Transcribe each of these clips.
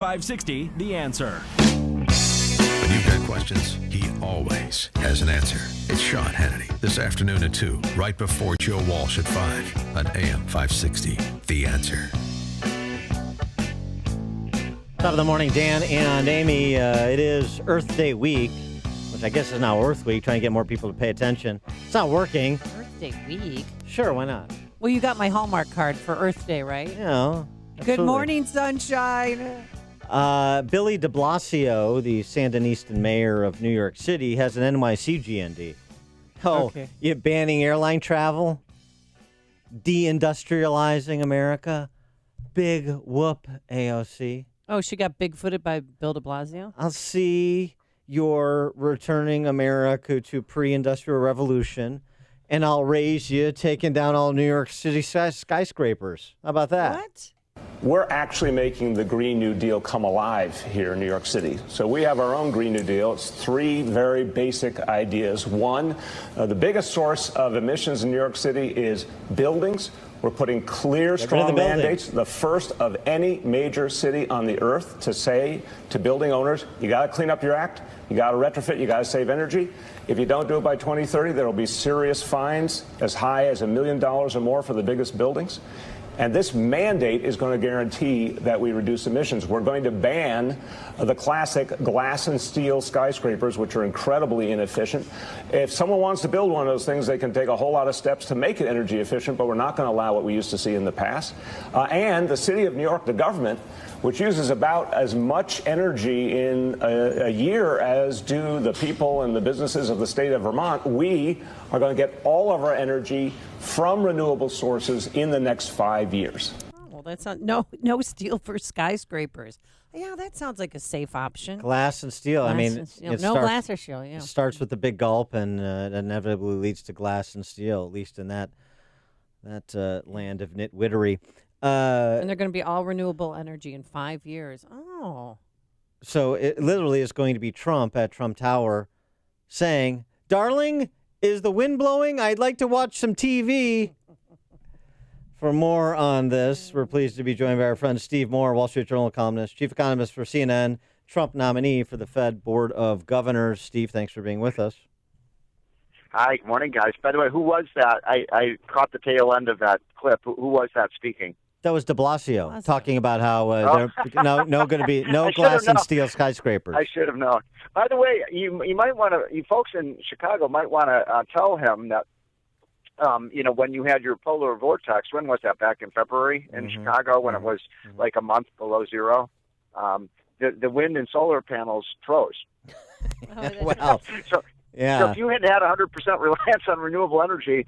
560, The Answer. When you've got questions, he always has an answer. It's Sean Hannity this afternoon at 2, right before Joe Walsh at 5 on AM 560, The Answer. Top of the morning, Dan and Amy. It is Earth Day week, which I guess is now Earth Week, trying to get more people to pay attention. It's not working. Earth Day week? Sure, why not? Well, you got my Hallmark card for Earth Day, right? You know, absolutely. Good morning, sunshine. Billy de Blasio, the Sandinistan mayor of New York City, has an NYC GND. Oh, okay. You banning airline travel? Deindustrializing America? Big whoop, AOC. Oh, she got big-footed by Bill de Blasio? I'll see you're returning America to pre-industrial revolution, and I'll raise you taking down all New York City skyscrapers. How about that? What? We're actually making the Green New Deal come alive here in New York City. So we have our own Green New Deal. It's three very basic ideas. One, the biggest source of emissions in New York City is buildings. We're putting clear, strong mandates, the first of any major city on the earth, to say to building owners, you got to clean up your act, you got to retrofit, you got to save energy. If you don't do it by 2030, there will be serious fines as high as $1 million or more for the biggest buildings. And this mandate is going to guarantee that we reduce emissions. We're going to ban the classic glass and steel skyscrapers, which are incredibly inefficient. If someone wants to build one of those things, they can take a whole lot of steps to make it energy efficient, but we're not going to allow what we used to see in the past. And the city of New York, the government, which uses about as much energy in a year as do the people and the businesses of the state of Vermont, we are going to get all of our energy from renewable sources in the next 5 years. Oh, well, that's not no steel for skyscrapers. Yeah, that sounds like a safe option. Glass and steel. Glass I mean, and steel. Glass or steel. Yeah. It starts with the big gulp and inevitably leads to glass and steel, at least in that land of nitwittery. And they're going to be all renewable energy in 5 years. Oh. So it literally is going to be Trump at Trump Tower saying, "Darling, is the wind blowing? I'd like to watch some TV." For more on this, we're pleased to be joined by our friend Steve Moore, Wall Street Journal columnist, chief economist for CNN, Trump nominee for the Fed Board of Governors. Steve, thanks for being with us. Hi, good morning, guys. By the way, who was that? I caught the tail end of that clip. Who was that speaking? That was de Blasio talking about how there going to be no glass and steel skyscrapers. I should have known. By the way, you might want to, you folks in Chicago might want to tell him that, when you had your polar vortex, when was that? Back in February in Chicago, when it was like a month below zero, the wind and solar panels froze. Wow. So if you had 100% reliance on renewable energy,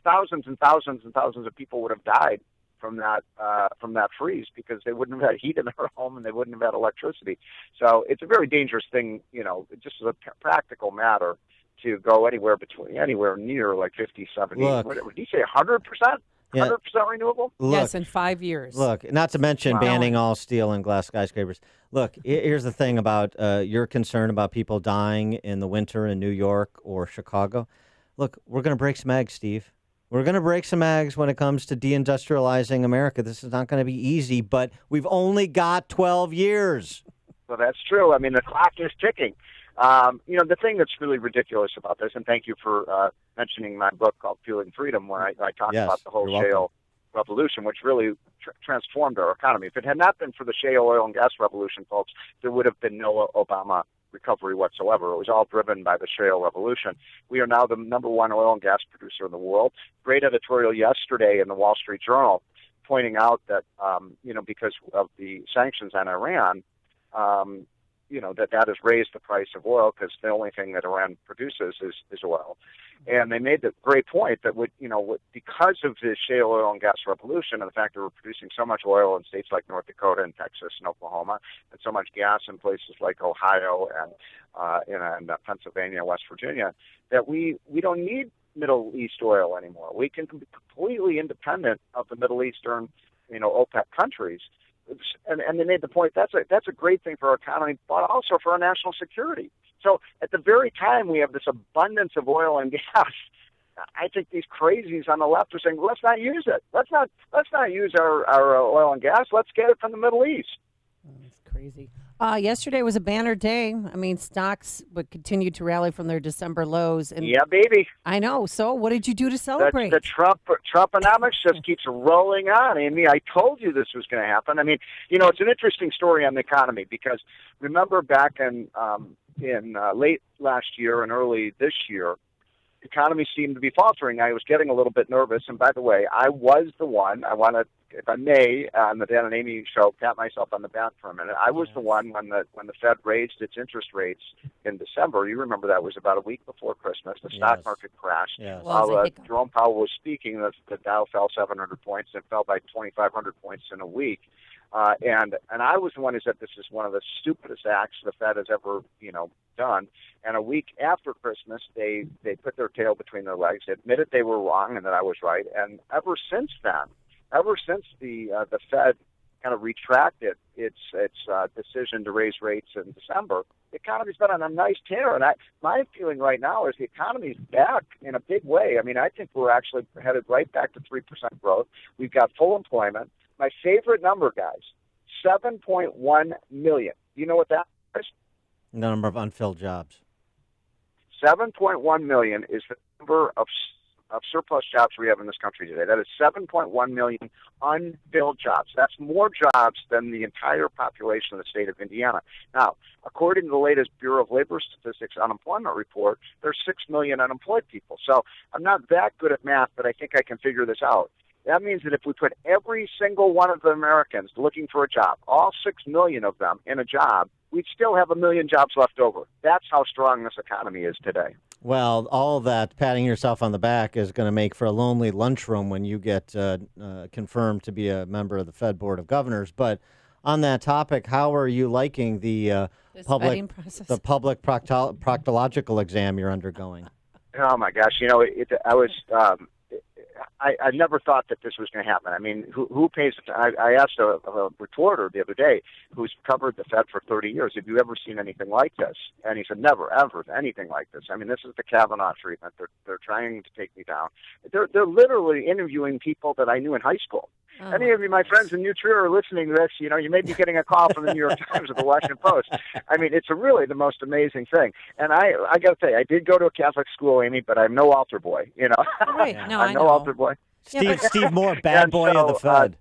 thousands and thousands and thousands of people would have died from that freeze because they wouldn't have had heat in their home and they wouldn't have had electricity. So it's a very dangerous thing, just as a practical matter, to go anywhere near like 50, 70. Look, what did you say, 100%? 100% renewable? Yes, in 5 years. Look, not to mention banning all steel and glass skyscrapers. Look, here's the thing about your concern about people dying in the winter in New York or Chicago. Look, we're going to break some eggs, Steve. We're going to break some eggs when it comes to deindustrializing America. This is not going to be easy, but we've only got 12 years. Well, that's true. I mean, the clock is ticking. The thing that's really ridiculous about this, and thank you for mentioning my book called Fueling Freedom, where I talk about the whole shale revolution, which really transformed our economy. If it had not been for the shale oil and gas revolution, folks, there would have been no Obama recovery whatsoever. It was all driven by the shale revolution. We are now the number one oil and gas producer in the world. Great editorial yesterday in the Wall Street Journal pointing out that, because of the sanctions on Iran, that has raised the price of oil because the only thing that Iran produces is oil. And they made the great point that because of the shale oil and gas revolution and the fact that we're producing so much oil in states like North Dakota and Texas and Oklahoma, and so much gas in places like Ohio and Pennsylvania and West Virginia, that we don't need Middle East oil anymore. We can be completely independent of the Middle Eastern, OPEC countries. And they made the point that's a great thing for our economy, but also for our national security. So at the very time we have this abundance of oil and gas, I think these crazies on the left are saying, let's not use it. Let's not use our oil and gas. Let's get it from the Middle East. That's crazy. Yesterday was a banner day. I mean, stocks would continue to rally from their December lows. And Yeah, baby. I know. So what did you do to celebrate? The Trumponomics just keeps rolling on, Amy. I told you this was going to happen. I mean, it's an interesting story on the economy because remember back in late last year and early this year, the economy seemed to be faltering. I was getting a little bit nervous. And by the way, I was the one. I want to, if I may, on the Dan and Amy show, pat myself on the back for a minute. I was the one when the Fed raised its interest rates in December. You remember that was about a week before Christmas. The stock market crashed. Yes. Well, Jerome Powell was speaking. The Dow fell 700 points and fell by 2,500 points in a week. And I was the one who said this is one of the stupidest acts the Fed has ever, done. And a week after Christmas, they put their tail between their legs, admitted they were wrong and that I was right. And ever since then, the Fed kind of retracted its decision to raise rates in December, the economy's been on a nice tear. And my feeling right now is the economy's back in a big way. I mean, I think we're actually headed right back to 3% growth. We've got full employment. My favorite number, guys, 7.1 million. You know what that is? The number of unfilled jobs. 7.1 million is the number of surplus jobs we have in this country today. That is 7.1 million unfilled jobs. That's more jobs than the entire population of the state of Indiana. Now, according to the latest Bureau of Labor Statistics unemployment report, there's 6 million unemployed people. So I'm not that good at math, but I think I can figure this out. That means that if we put every single one of the Americans looking for a job, all 6 million of them in a job, we'd still have 1 million jobs left over. That's how strong this economy is today. Well, all of that patting yourself on the back is going to make for a lonely lunchroom when you get confirmed to be a member of the Fed Board of Governors. But on that topic, how are you liking the public proctological exam you're undergoing? Oh my gosh! I never thought that this was going to happen. I mean, who pays attention? I asked a reporter the other day who's covered the Fed for 30 years, have you ever seen anything like this? And he said, never, ever, anything like this. I mean, this is the Kavanaugh treatment. They're trying to take me down. They're literally interviewing people that I knew in high school. Any of you, my friends in New Trier, are listening to this, you may be getting a call from the New York Times or the Washington Post. I mean, it's really the most amazing thing. And I got to say, I did go to a Catholic school, Amy, but I'm no altar boy, Right. No, I'm no altar boy. Steve Moore, bad boy of the Fed.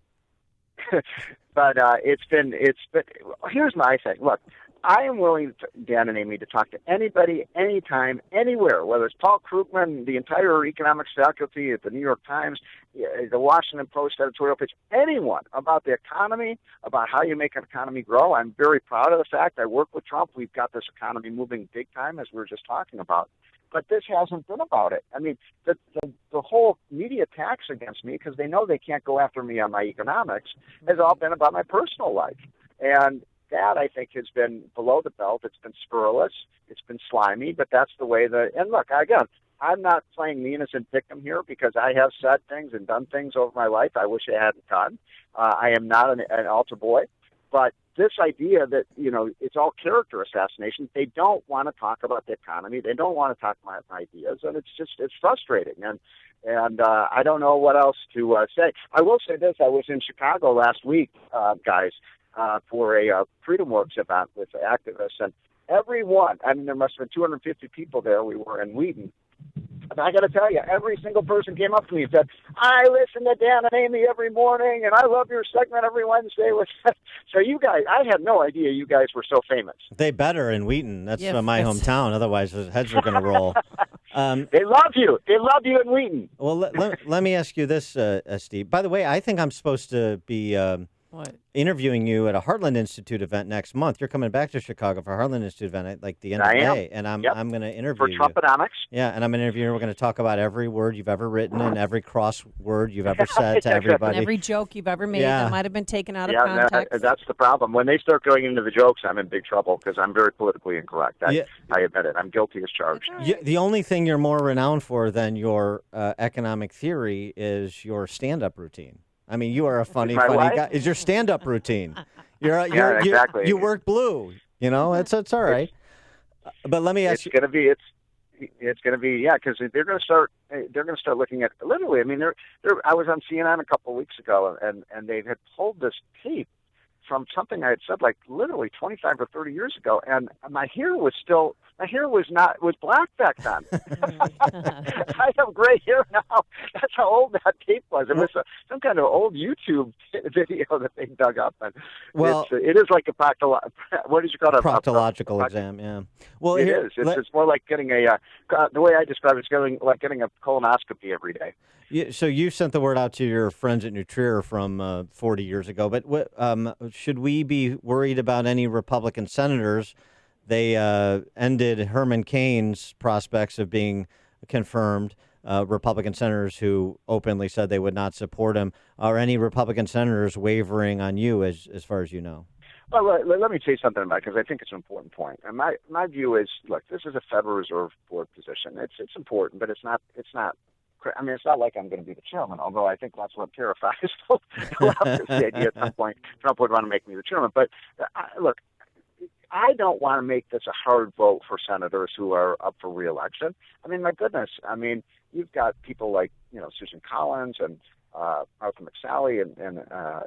But it's been. Here's my thing. Look, I am willing, Dan and Amy, to talk to anybody, anytime, anywhere, whether it's Paul Krugman, the entire economics faculty at the New York Times, the Washington Post editorial page, anyone about the economy, about how you make an economy grow. I'm very proud of the fact I work with Trump. We've got this economy moving big time, as we were just talking about. But this hasn't been about it. I mean, the whole media attacks against me, because they know they can't go after me on my economics, has all been about my personal life. And that, I think, has been below the belt. It's been scurrilous. It's been slimy, but that's the way and look, again, I'm not playing the innocent victim here, because I have said things and done things over my life I wish I hadn't done. I am not an altar boy. But this idea that, it's all character assassination, they don't want to talk about the economy. They don't want to talk about my ideas, and it's frustrating. And I don't know what else to say. I will say this. I was in Chicago last week, guys, for a Freedom Works event with activists, and everyone, there must have been 250 people there. We were in Wheaton. And I got to tell you, every single person came up to me and said, I listen to Dan and Amy every morning, and I love your segment every Wednesday. So you guys, I had no idea you guys were so famous. They better in Wheaton. That's my hometown. Otherwise, the heads are going to roll. They love you. They love you in Wheaton. Well, let me ask you this, Steve. By the way, I think I'm supposed to be interviewing you at a Heartland Institute event next month. You're coming back to Chicago for a Heartland Institute event at the end of May, and I'm going to interview you. For Trumponomics? Yeah, and I'm going to interview you. We're going to talk about every word you've ever written and every cross word you've ever said to everybody. And every joke you've ever made that might have been taken out of context. That's the problem. When they start going into the jokes, I'm in big trouble, because I'm very politically incorrect. I admit it. I'm guilty as charged. The only thing you're more renowned for than your economic theory is your stand-up routine. I mean, you are a funny guy. Is your stand-up routine? Exactly. You work blue. It's all right. But let me ask you. It's going to be. It's going to be, because they're going to start. They're going to start looking at literally. I mean, I was on CNN a couple of weeks ago, and they had pulled this tape from something I had said like literally 25 or 30 years ago, and my hair was black back then. I have gray hair now. That's how old that tape was. It was some kind of old YouTube video that they dug up, and it is like a what did you call it? Proctological exam. Yeah. Well, it is. It's more like getting the way I describe it is like getting a colonoscopy every day. Yeah, so you sent the word out to your friends at Nutrier from 40 years ago, but should we be worried about any Republican senators? They ended Herman Cain's prospects of being confirmed, Republican senators who openly said they would not support him. Are any Republican senators wavering on you as far as you know? Well, let me say something about it, because I think it's an important point. And my view is, look, this is a Federal Reserve Board position. It's important, but it's not. I mean, it's not like I'm going to be the chairman, although I think that's what terrifies the leftist idea. At some point, Trump would want to make me the chairman. But look, I don't want to make this a hard vote for senators who are up for re-election. I mean, my goodness. I mean, you've got people like, Susan Collins and Arthur McSally in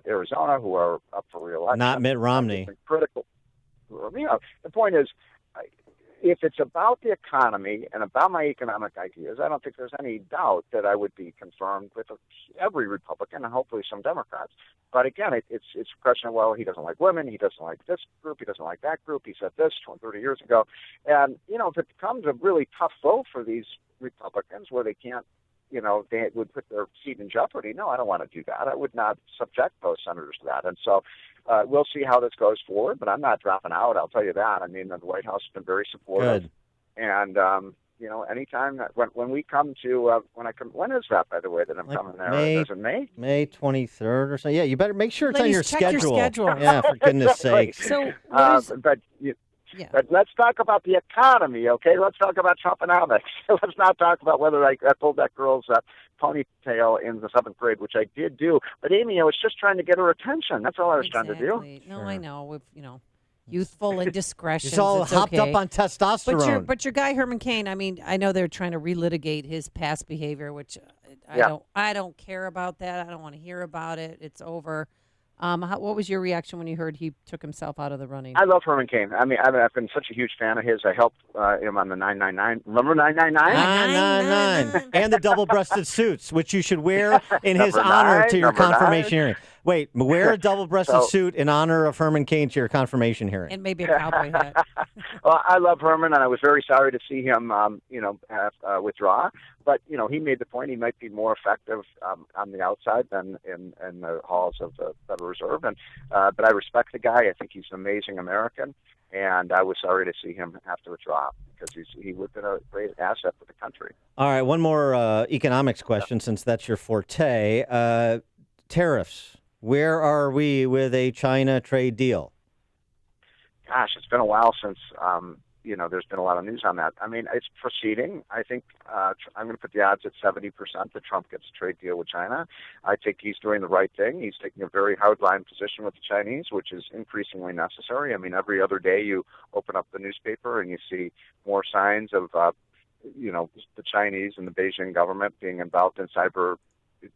Arizona who are up for re-election. Not Mitt Romney. Critical. The point is, if it's about the economy and about my economic ideas, I don't think there's any doubt that I would be confirmed with every Republican and hopefully some Democrats. But again, it's a question of, well, he doesn't like women, he doesn't like this group, he doesn't like that group, he said this 30 years ago. And, if it becomes a really tough vote for these Republicans where they can't, they would put their seat in jeopardy. No, I don't want to do that. I would not subject those senators to that. And so we'll see how this goes forward, but I'm not dropping out. I'll tell you that. I mean, the White House has been very supportive. Good. And, anytime that when we come to, when is that, by the way, that I'm coming there? Is it May? May 23rd or so. Yeah, you better make sure it's on your check your schedule. Yeah, for goodness sake. So, But let's talk about the economy, okay? Let's talk about Trumponomics. Let's not talk about whether I pulled that girl's ponytail in the 7th grade, which I did do. But Amy, I was just trying to get her attention. That's all I was trying to do. No, sure. I know. With youthful indiscretions. He's all hopped up on testosterone. But your guy Herman Cain. I mean, I know they're trying to relitigate his past behavior, which I don't care about that. I don't want to hear about it. It's over. What was your reaction when you heard he took himself out of the running? I love Herman Cain. I mean, I've been such a huge fan of his. I helped him on the 999. Remember 999? 999. And the double-breasted suits, which you should wear in his honor to your confirmation hearing. Wait, wear a double-breasted suit in honor of Herman Cain to your confirmation hearing. And maybe a cowboy hat. Well, I love Herman, and I was very sorry to see him, withdraw. But, he made the point he might be more effective on the outside than in the halls of the Federal Reserve. And but I respect the guy. I think he's an amazing American. And I was sorry to see him have to withdraw because he would have been a great asset for the country. All right, one more economics question, since that's your forte. Tariffs. Where are we with a China trade deal? Gosh, it's been a while since there's been a lot of news on that. I mean, it's proceeding. I think I'm going to put the odds at 70% that Trump gets a trade deal with China. I think he's doing the right thing. He's taking a very hardline position with the Chinese, which is increasingly necessary. I mean, every other day you open up the newspaper and you see more signs of, the Chinese and the Beijing government being involved in cyber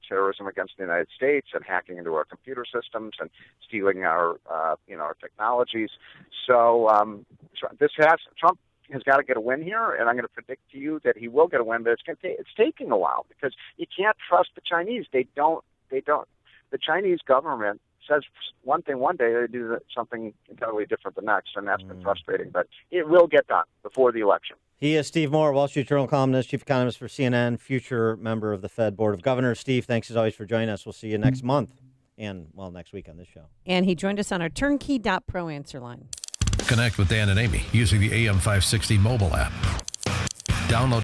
terrorism against the United States and hacking into our computer systems and stealing our technologies. So Trump has got to get a win here, and I'm going to predict to you that he will get a win. But it's taking a while because you can't trust the Chinese. They don't. The Chinese government says one thing one day, they do something entirely different the next, and that's been frustrating. But it will get done before the election. He is Steve Moore, Wall Street Journal columnist, chief economist for CNN, future member of the Fed Board of Governors. Steve, thanks as always for joining us. We'll see you next month and, next week on this show. And he joined us on our turnkey.pro answer line. Connect with Dan and Amy using the AM 560 mobile app. Download